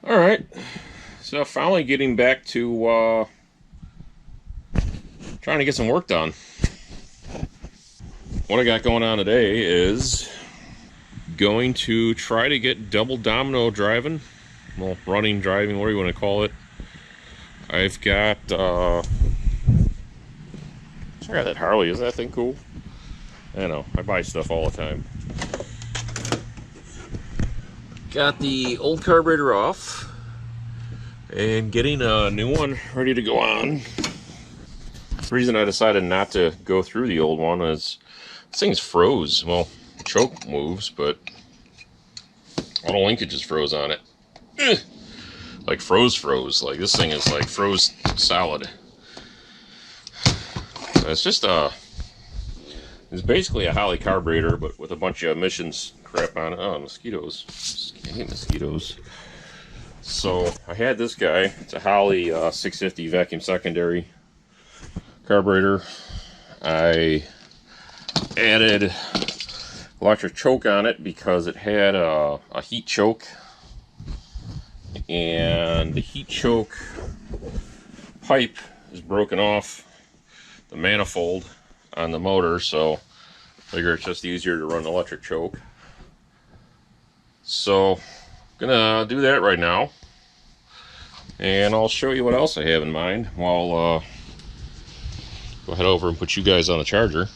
Alright, so finally getting back to trying to get some work done. What I got going on today is going to try to get Double Domino driving. Well, running, driving, whatever you want to call it. I've got, check out that Harley, is that thing cool? I know, I buy stuff all the time. Got the old carburetor off and getting a new one ready to go on. The reason I decided not to go through the old one is this thing's froze. Well, the choke moves, but all the linkages froze on it. Like froze. Like this thing is like froze solid. So it's just it's basically a Holley carburetor, but with a bunch of emissions crap on it. Oh, mosquitoes. I hate mosquitoes. So I had this guy. It's a Holley 650 vacuum secondary carburetor. I added electric choke on it because it had a heat choke, and the heat choke pipe is broken off the manifold on the motor, so I figure it's just easier to run electric choke. So gonna do that right now, and I'll show you what else I have in mind while go head over and put you guys on the charger.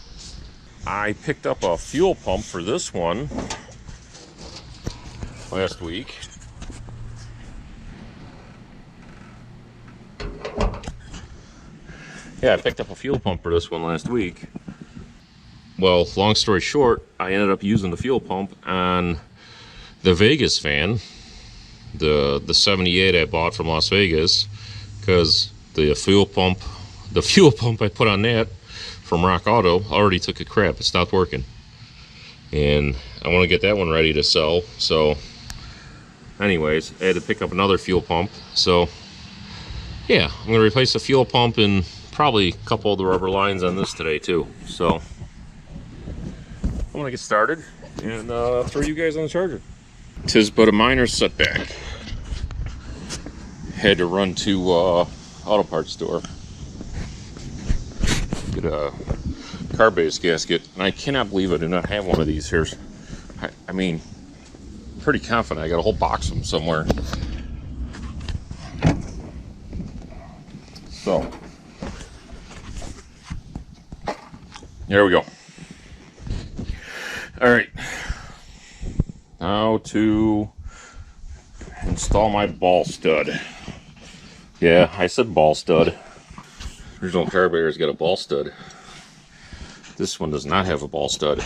I picked up a fuel pump for this one last week. Yeah, I picked up a fuel pump for this one last week. Well, long story short, I ended up using the fuel pump on the Vegas van, the 78 I bought from Las Vegas, because the fuel pump I put on that from Rock Auto already took a crap. It stopped working, and I want to get that one ready to sell. So anyways, I had to pick up another fuel pump. So yeah, I'm going to replace the fuel pump and probably a couple of the rubber lines on this today too. So I'm going to get started and throw you guys on the charger. 'Tis but a minor setback. Had to run to auto parts store, get a carb-based gasket, and I cannot believe I do not have one of these here. I mean, pretty confident I got a whole box of them somewhere. So there we go. All right, now to install my ball stud. Yeah, I said ball stud. Original carburetor's got a ball stud. This one does not have a ball stud,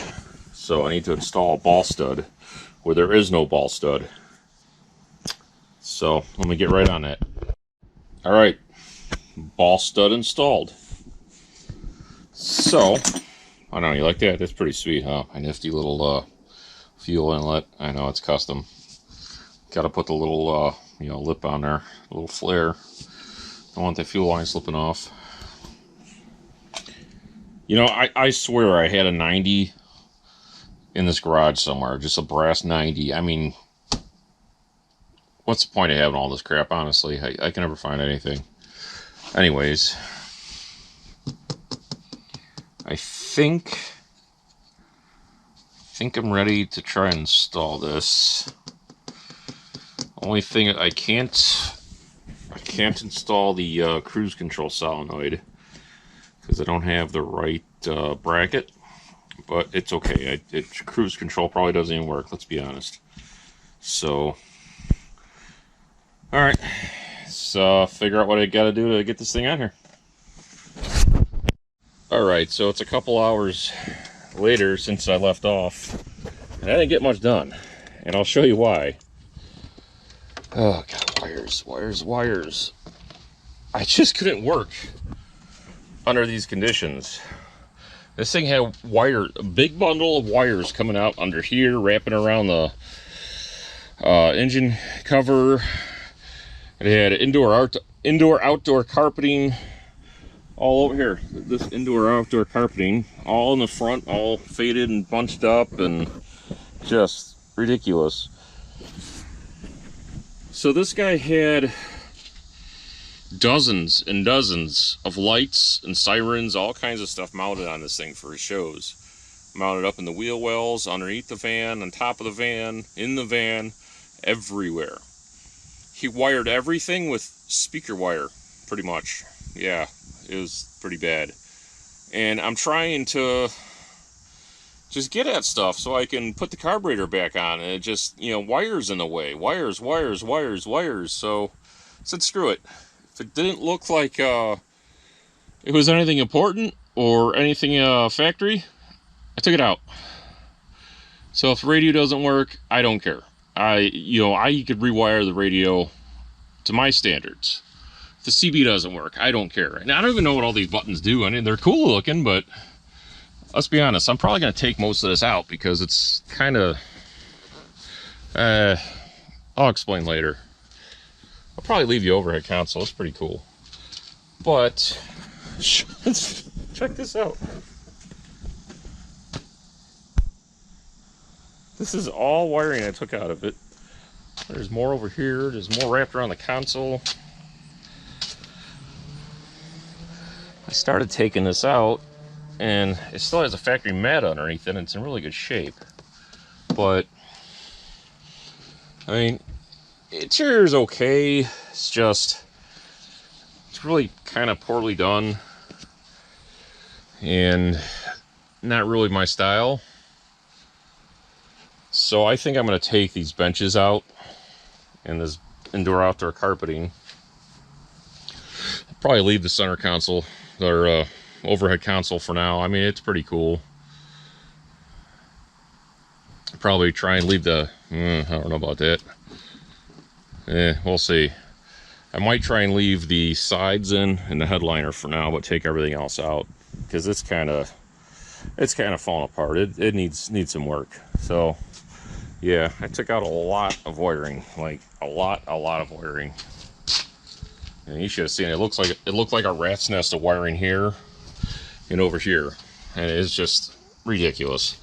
so I need to install a ball stud where there is no ball stud. So let me get right on that. All right, ball stud installed. So I don't know, you like that? That's pretty sweet, huh? A nifty little fuel inlet. I know it's custom. Got to put the little lip on there, a little flare. Don't want the fuel line slipping off. You know, I swear I had a 90 in this garage somewhere, just a brass 90. I mean, what's the point of having all this crap, honestly? I can never find anything. Anyways, I think I'm ready to try and install this. Only thing I can't install the cruise control solenoid because I don't have the right bracket, but it's okay. Cruise control probably doesn't even work, let's be honest. So all right, so figure out what I gotta do to get this thing on here. All right, so it's a couple hours later since I left off, and I didn't get much done, and I'll show you why. Oh god, wires. I just couldn't work under these conditions. This thing had a big bundle of wires coming out under here, wrapping around the engine cover. It had indoor-outdoor carpeting all over here. This indoor-outdoor carpeting, all in the front, all faded and bunched up, and just ridiculous. So this guy had dozens and dozens of lights and sirens, all kinds of stuff mounted on this thing for his shows. Mounted up in the wheel wells, underneath the van, on top of the van, in the van, everywhere. He wired everything with speaker wire, pretty much. Yeah, it was pretty bad. And I'm trying to just get at stuff so I can put the carburetor back on, and it just, you know, wires in the way. Wires. So I said, screw it. If it didn't look like it was anything important or anything factory, I took it out. So if the radio doesn't work, I don't care. I could rewire the radio to my standards. If the CB doesn't work, I don't care. Now, I don't even know what all these buttons do. I mean, they're cool looking, but let's be honest, I'm probably going to take most of this out because it's kind of... I'll explain later. I'll probably leave the overhead console. It's pretty cool. But, check this out. This is all wiring I took out of it. There's more over here. There's more wrapped around the console. I started taking this out, and it still has a factory mat underneath it, and it's in really good shape. But, I mean, interior is okay. It's just, it's really kind of poorly done, and not really my style. So I think I'm going to take these benches out and this indoor-outdoor carpeting. Probably leave the center console, or overhead console for now. I mean, it's pretty cool. Probably try and leave the, I don't know about that. We'll see. I might try and leave the sides in and the headliner for now, but take everything else out because it's kind of falling apart. It needs some work. So yeah, I took out a lot of wiring, like a lot of wiring. And you should have seen it. It looked like a rat's nest of wiring here and over here, and it's just ridiculous.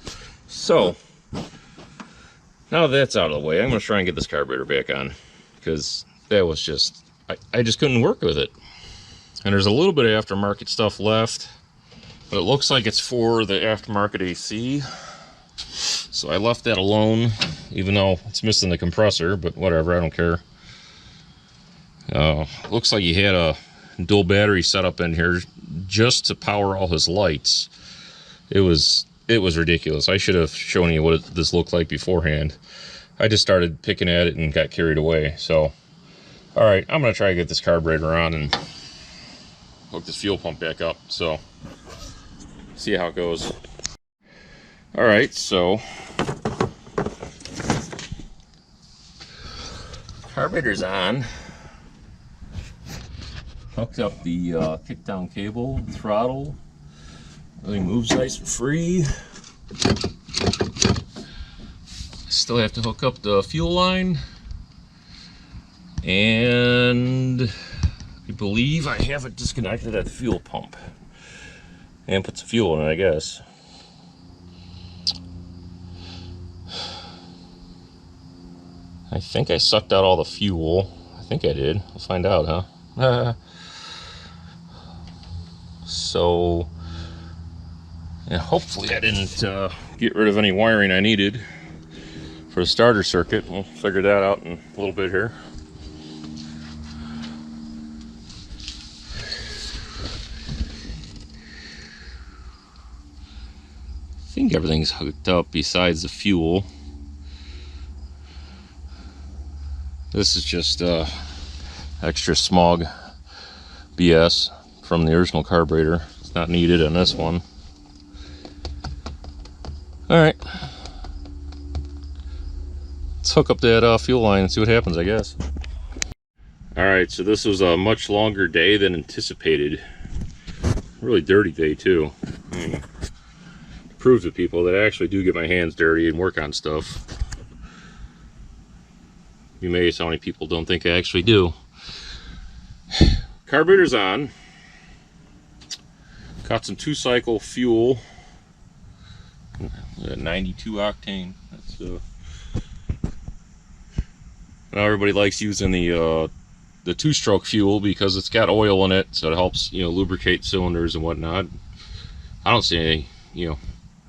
So now that's out of the way, I'm gonna try and get this carburetor back on because that was just, I just couldn't work with it. And there's a little bit of aftermarket stuff left, but it looks like it's for the aftermarket AC. So I left that alone, even though it's missing the compressor, but whatever, I don't care. Looks like he had a dual battery set up in here just to power all his lights. It was ridiculous. I should have shown you what this looked like beforehand. I just started picking at it and got carried away. So, all right, I'm gonna try to get this carburetor on and hook this fuel pump back up. So, see how it goes. All right, so carburetor's on. Hooked up the kickdown cable, throttle. Everything moves nice and free. Still have to hook up the fuel line. And I believe I have it disconnected at the fuel pump. And put some fuel in it, I guess. I think I sucked out all the fuel. I think I did. I'll find out, huh? So, yeah, hopefully I didn't get rid of any wiring I needed for the starter circuit. We'll figure that out in a little bit here. I think everything's hooked up besides the fuel. This is just extra smog BS from the original carburetor. It's not needed on this one. Alright. Let's hook up that fuel line and see what happens, I guess. Alright, so this was a much longer day than anticipated. Really dirty day, too. Prove to people that I actually do get my hands dirty and work on stuff. You may, so many people don't think I actually do. Carburetor's on. Got some 2-cycle fuel. 92 octane. Now everybody likes using the two-stroke fuel because it's got oil in it, so it helps, you know, lubricate cylinders and whatnot. I don't see any, you know,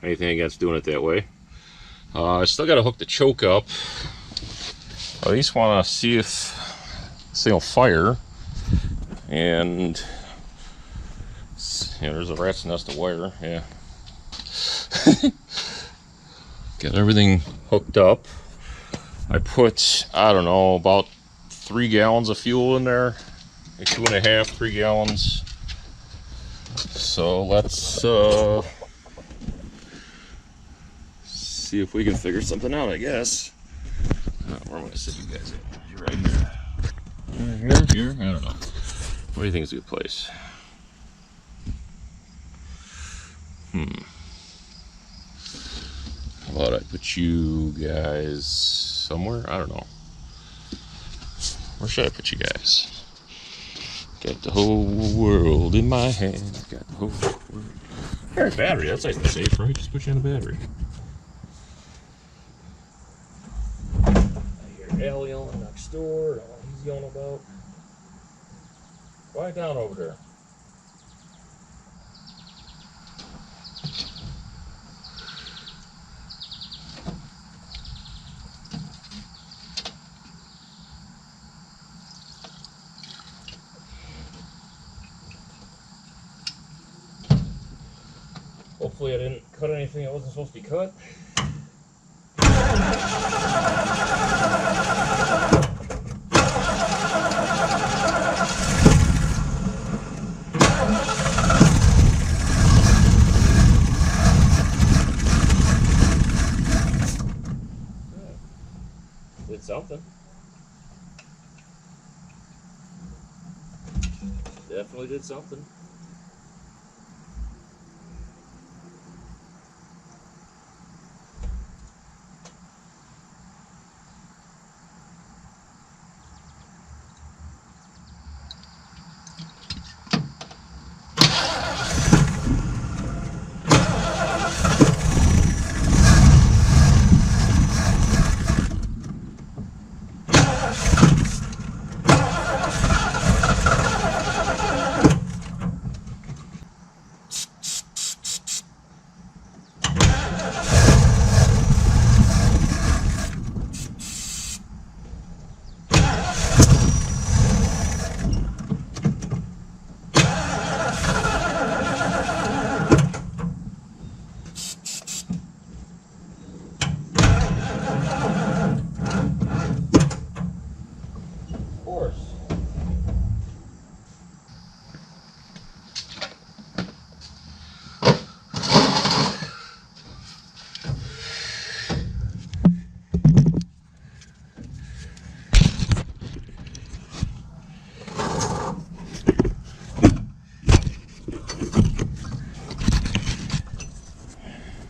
anything against doing it that way. I still got to hook the choke up. I at least want to see if this thing will fire. And yeah, there's a rat's nest of wire. Yeah. Got everything hooked up. I put, I don't know, about 3 gallons of fuel in there, like 2.5, 3 gallons. So let's see if we can figure something out, I guess. Where am I gonna sit you guys at? You're right here. Here? I don't know. What do you think is a good place? How about I put you guys somewhere? I don't know. Where should I put you guys? Got the whole world in my hand. Got the whole world. There's battery. That's nice and safe, right? Just put you on the battery. I hear Al yelling next door. I don't know what he's yelling about. Quiet down over there. Hopefully I didn't cut anything that wasn't supposed to be cut. Did something. Definitely did something.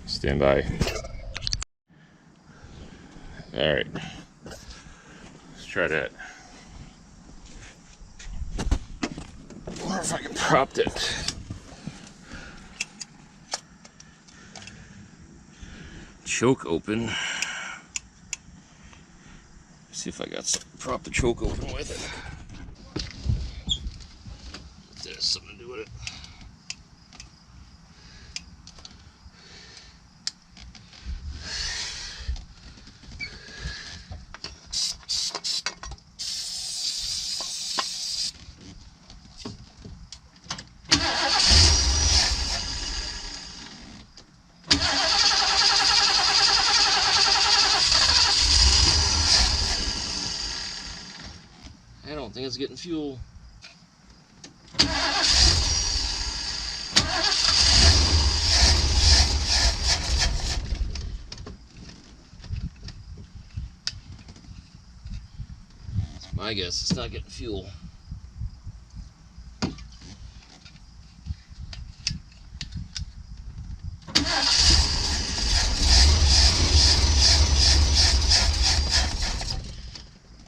Stand by. All right, let's try that. I wonder if I can prop it. Choke open. See if I got something to prop the choke open with it. There's something to do with it. I don't think it's getting fuel. It's my guess it's not getting fuel.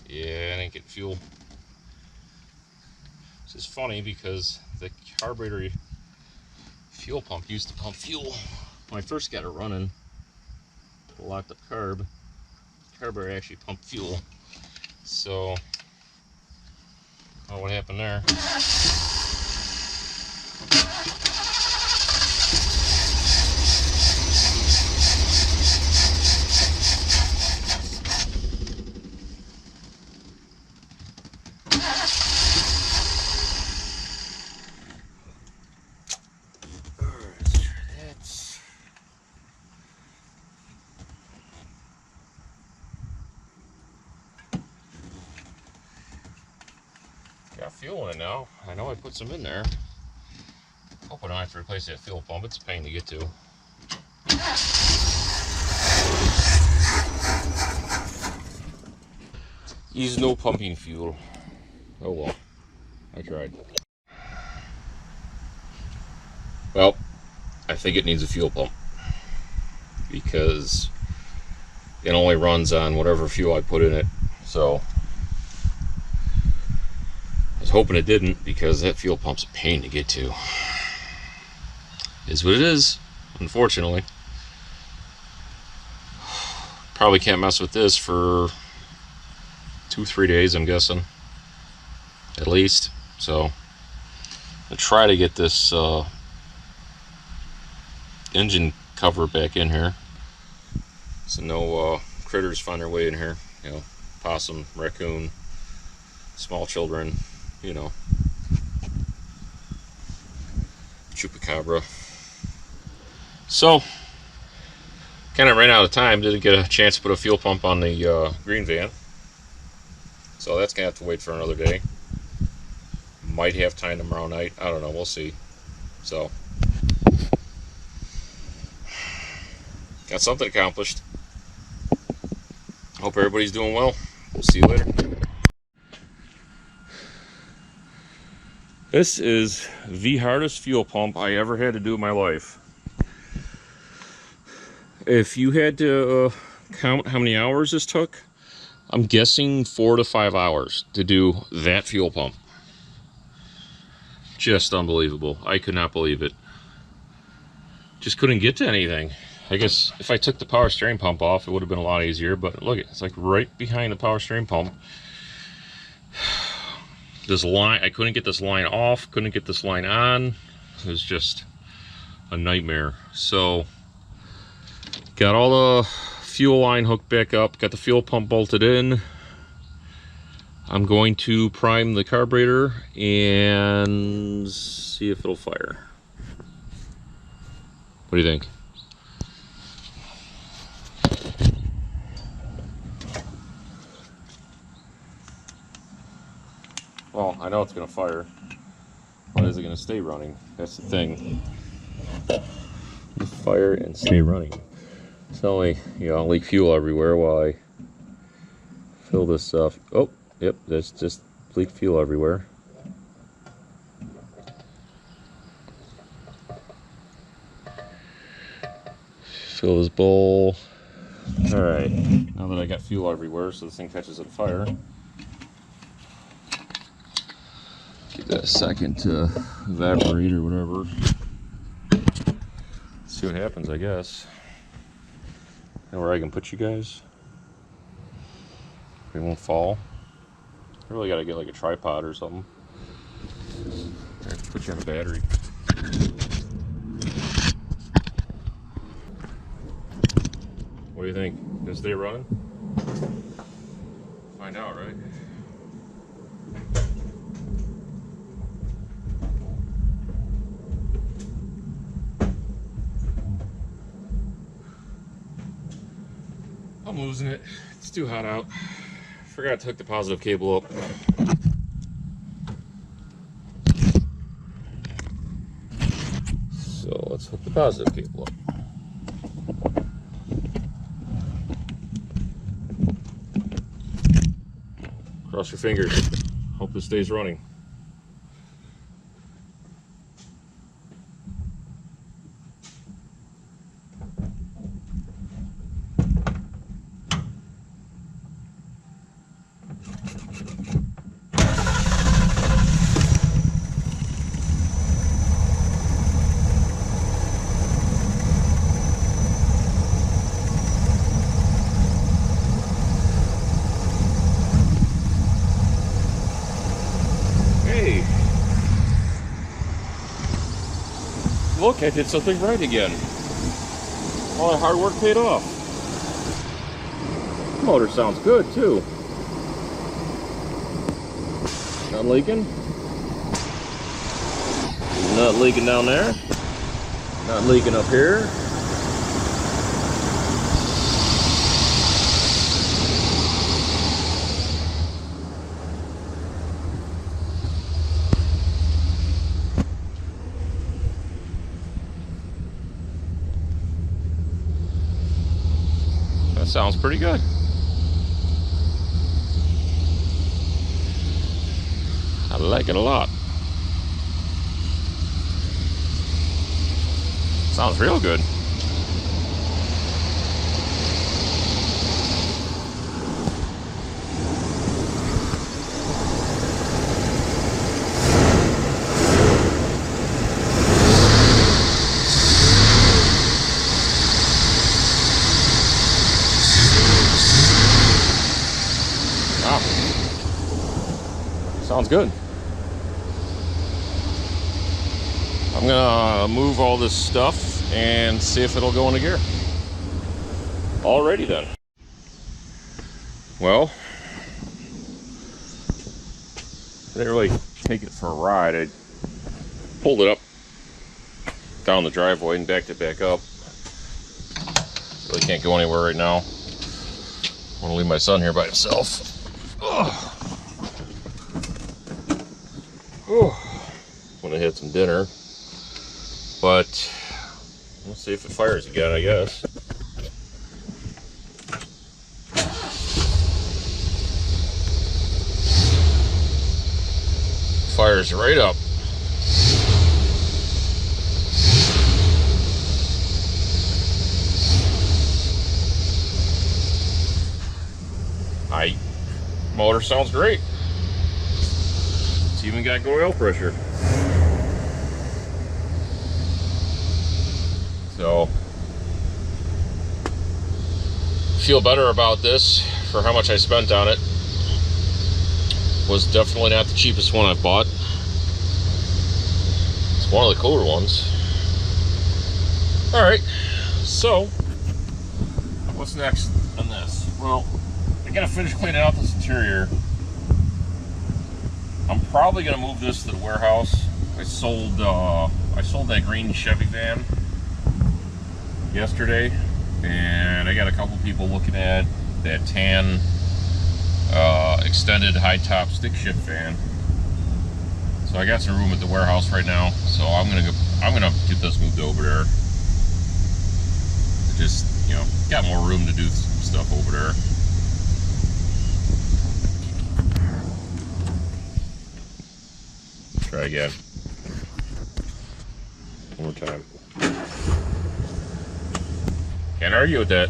Yeah, it ain't getting fuel. This is funny because the carburetor fuel pump used to pump fuel. When I first got it running, the locked up carb, the carburetor actually pumped fuel. So so oh, what happened there? Got fuel in it now. I know I put some in there. Hope I don't have to replace that fuel pump. It's a pain to get to. Use no pumping fuel. Oh well. I tried. Well, I think it needs a fuel pump because it only runs on whatever fuel I put in it. So I was hoping it didn't, because that fuel pump's a pain to get to. Is what it is, unfortunately. Probably can't mess with this for 2-3 days, I'm guessing, at least. So I'll try to get this engine cover back in here, so no critters find their way in here. You know, possum, raccoon, small children, you know, chupacabra. So kind of ran out of time. Didn't get a chance to put a fuel pump on the green van, so that's gonna have to wait for another day. Might have time tomorrow night, I don't know, we'll see. So got something accomplished. Hope everybody's doing well. We'll see you later. This is the hardest fuel pump I ever had to do in my life. If you had to count how many hours this took, I'm guessing 4 to 5 hours to do that fuel pump. Just unbelievable. I could not believe it. Just couldn't get to anything. I guess if I took the power steering pump off, it would have been a lot easier, but look, it's like right behind the power steering pump. This line, I couldn't get this line off, couldn't get this line on. It was just a nightmare. So got all the fuel line hooked back up, got the fuel pump bolted in. I'm going to prime the carburetor and see if it'll fire. What do you think? Well, I know it's going to fire, but is it going to stay running? That's the thing. Fire and stay running. It's not only, you know, leak fuel everywhere while I fill this up. Oh, yep, there's just leak fuel everywhere. Fill this bowl. Alright, now that I got fuel everywhere so this thing catches on fire, give that a second to evaporate or whatever. See what happens, I guess. Know where I can put you guys? We won't fall. I really gotta get like a tripod or something. I have to put you on a battery. What do you think? Gonna stay running? Find out, right? I'm losing it. It's too hot out. Forgot to hook the positive cable up. So let's hook the positive cable up. Cross your fingers. Hope this stays running. Look, I did something right again. All that hard work paid off. Motor sounds good too. Not leaking. Not leaking down there. Not leaking up here. That sounds pretty good. I like it a lot. Sounds real good. Wow. Sounds good. I'm gonna move all this stuff and see if it'll go into gear. Alrighty then. Well, I didn't really take it for a ride. I pulled it up down the driveway and backed it back up. Really can't go anywhere right now. I want to leave my son here by himself. Want to hit some dinner, but we'll see if it fires again, I guess. Fires right up. Motor sounds great. It's even got good oil pressure. So, feel better about this for how much I spent on it. Was definitely not the cheapest one I've bought. It's one of the cooler ones. Alright, so what's next on this? Well, I gotta finish cleaning out this interior. I'm probably gonna move this to the warehouse. I sold that green Chevy van yesterday, and I got a couple people looking at that tan extended high top stick shift van. So I got some room at the warehouse right now, so I'm gonna get this moved over there. Just, you know, got more room to do some stuff over there. Try again. One more time. Can't argue with that.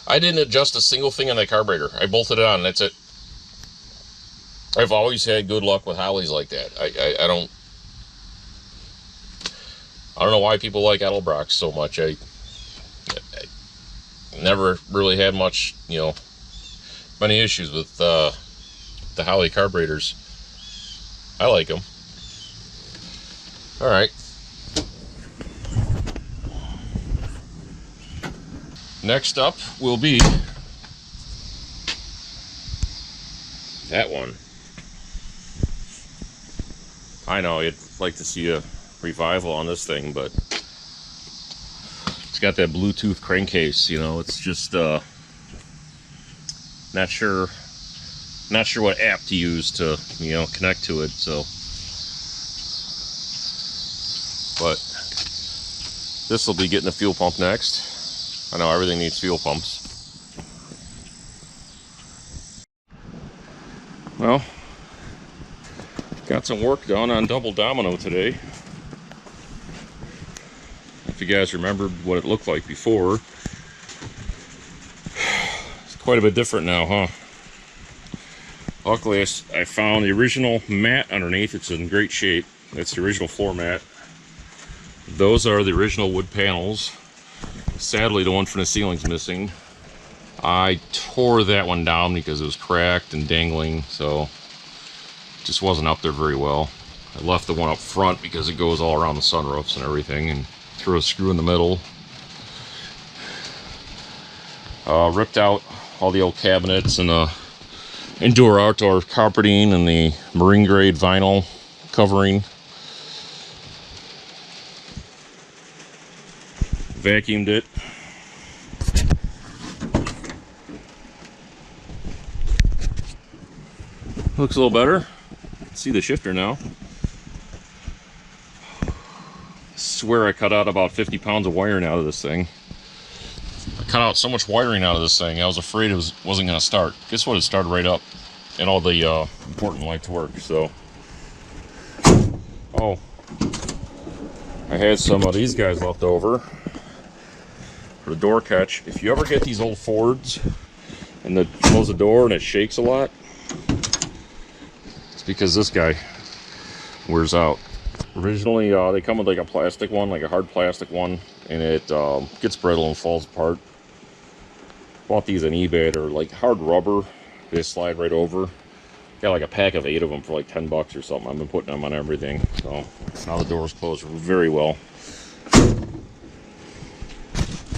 I didn't adjust a single thing on that carburetor. I bolted it on, that's it. I've always had good luck with Holleys like that. I don't know why people like Edelbrock so much. I never really had much, you know, many issues with the Holley carburetors. I like them. All right. Next up will be that one. I know you'd like to see a revival on this thing, but it's got that Bluetooth crankcase, you know. It's just not sure what app to use to, you know, connect to it. So, but this will be getting a fuel pump next. I know everything needs fuel pumps. Well, got some work done on Double Domino today. If you guys remembered what it looked like before, it's quite a bit different now, huh? Luckily, I found the original mat underneath. It's in great shape. That's the original floor mat. Those are the original wood panels. Sadly, the one from the ceiling's missing. I tore that one down because it was cracked and dangling, so it just wasn't up there very well. I left the one up front because it goes all around the sunroofs and everything, and threw a screw in the middle. Ripped out all the old cabinets and the indoor-outdoor carpeting and the marine-grade vinyl covering. Vacuumed it. Looks a little better. See the shifter now. I swear I cut out about 50 pounds of wiring out of this thing. I cut out so much wiring out of this thing, I was afraid it wasn't going to start. Guess what? It started right up, and all the important lights work. So, oh, I had some of these guys left over for the door catch. If you ever get these old Fords and close the door and it shakes a lot, it's because this guy wears out. Originally, they come with like a plastic one, like a hard plastic one, and it gets brittle and falls apart. Bought these on eBay. They're like hard rubber. They slide right over. Got like a pack of 8 of them for like $10 or something. I've been putting them on everything. So now the door's closed very well.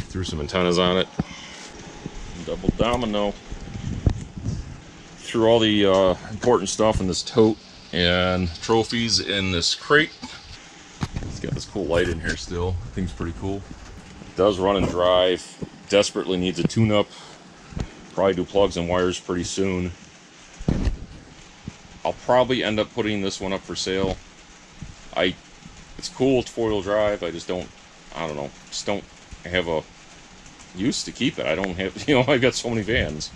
Threw some antennas on it. Double Domino. Threw all the important stuff in this tote and trophies in this crate. It's got this cool light in here still. I think it's pretty cool. It does run and drive. Desperately needs a tune-up. Probably do plugs and wires pretty soon. I'll probably end up putting this one up for sale. It's cool, it's 4-wheel drive. I don't have a use to keep it. I don't have, I've got so many vans.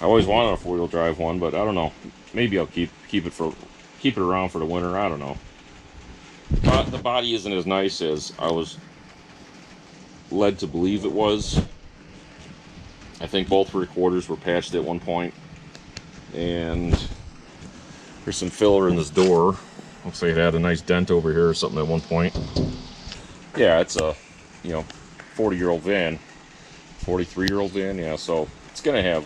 I always wanted a 4-wheel drive one, but I don't know. Maybe I'll keep it around for the winter. I don't know. But the body isn't as nice as I was led to believe it was. I think both rear quarters were patched at one point, and there's some filler in this door. Looks like it had a nice dent over here or something at one point. Yeah, it's a 40-year-old van, 43-year-old van. Yeah, so it's gonna have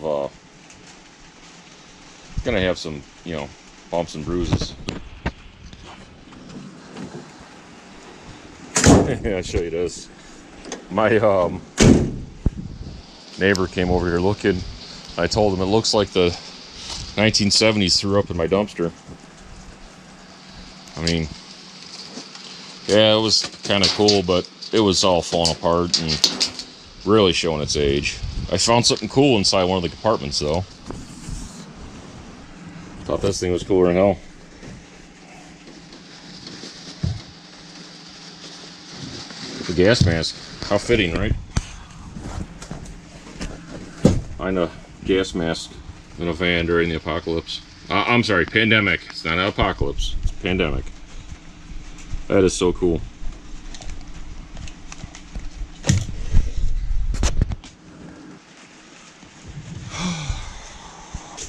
some bumps and bruises. Yeah, I'll show you this. My neighbor came over here looking. I told him it looks like the 1970s threw up in my dumpster. I mean, yeah, it was kind of cool, but it was all falling apart and really showing its age. I found something cool inside one of the compartments, though. Thought this thing was cooler than hell. The gas mask. How fitting, right? Find a gas mask in a van during the apocalypse. I'm sorry, pandemic. It's not an apocalypse. It's a pandemic. That is so cool.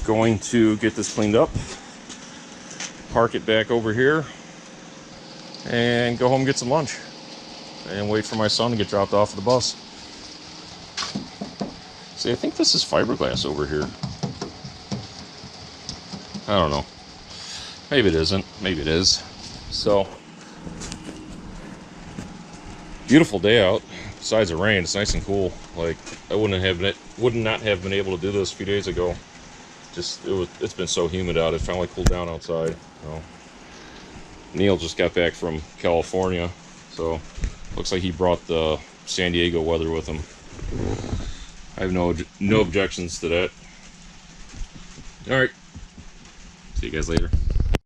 Going to get this cleaned up, park it back over here, and go home and get some lunch, and wait for my son to get dropped off at the bus. See, I think this is fiberglass over here. I don't know. Maybe it isn't. Maybe it is. So, beautiful day out. Besides the rain, it's nice and cool. Like, I would not have been able to do this a few days ago. It's been so humid out. It finally cooled down outside. So, Neil just got back from California, so looks like he brought the San Diego weather with him. I have no objections to that. All right, see you guys later.